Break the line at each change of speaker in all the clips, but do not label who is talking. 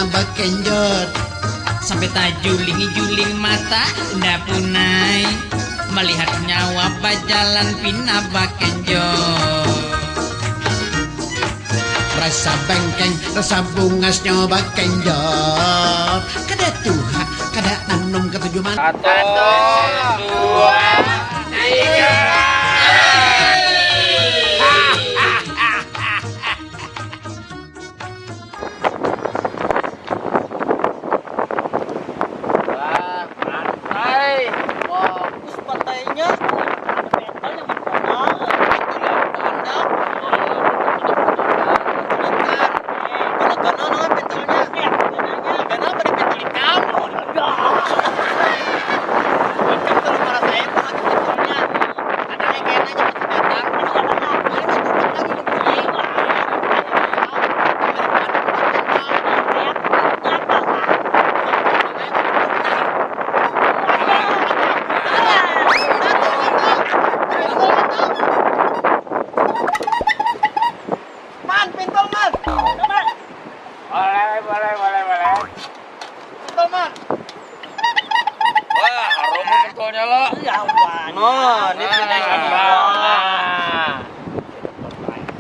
bakenjot.
Sampai tak juling mata ndak punai melihat nyawa bajalan pina bakenjot.
Rasa bengkeng, rasa bungas nyoba kenjot. Kada tuha, kada anum ketujuh man.
1, 2, 3.
Bagus pantainya.
Boleh.
Betul, Man.
Wah, harum pentolnya lo.
Ya ampun. Oh, ini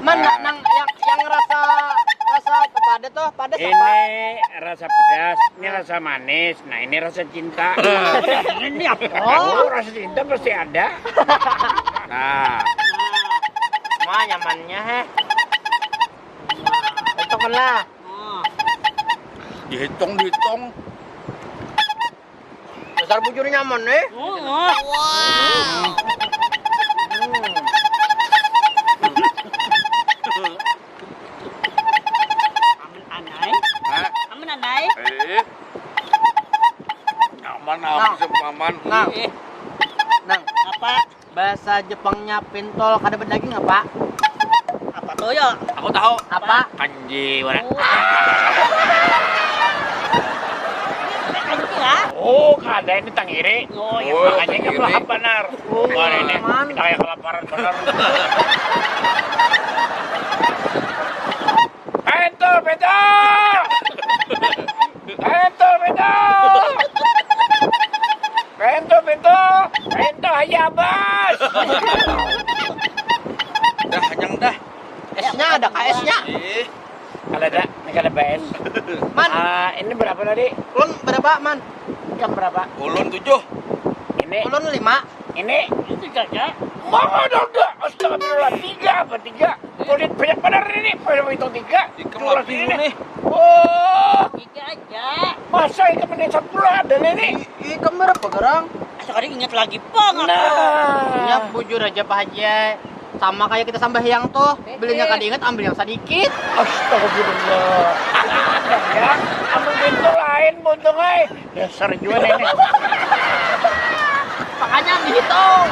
Man, nang yang rasa apa ada tuh? Pedas apa?
Ini rasa pedas, ini rasa manis. Nah, ini rasa cinta.
Ini apa?
Oh, rasa cinta pasti ada. Nah,
Mah nyamannya Itu kan lah.
dihitung.
Dasar bujur nyaman nih. Aman anai.
Nyaman
Nah.
aman.
Nang. Apa? Bahasa Jepangnya pentol kada berdaging apa? Apa tuh ya?
Aku tahu.
Apa?
Kanji, mana?
Kanji ya?
Oh, kada ini tangiri.
Oh, ya.
Makanya nggak pelahap benar.
Oh,
Wah, ini
aman.
kita kayak kelaparan benar. Pentol. Pentol, hayabas. Dah.
Esnya ada KS-nya.
Kalau ada, ini kada BS.
Man,
Ini berapa tadi?
ulun berapa, Man?
Jam berapa?
Ulun 7.
Ini,
Ulun 5.
ini. Mana udah? Astagfirullah, 3. Kulit banyak benar ini. Pada hitung 3.
Dikemas dulu nih.
Wah,
3 aja.
masa ikan menit 10 ada ini?
Ikan berapa gerang?
Sekarang ingat lagi bang.
Ya
Nah,
bujur aja Pak Haji. Sama kayak kita sambayang tuh. Belinya kada ingat, ambil yang sedikit.
astagfirullah. Ya, ambil pintu lain buntung ay. Dasar juga ini.
Makanya dihitung.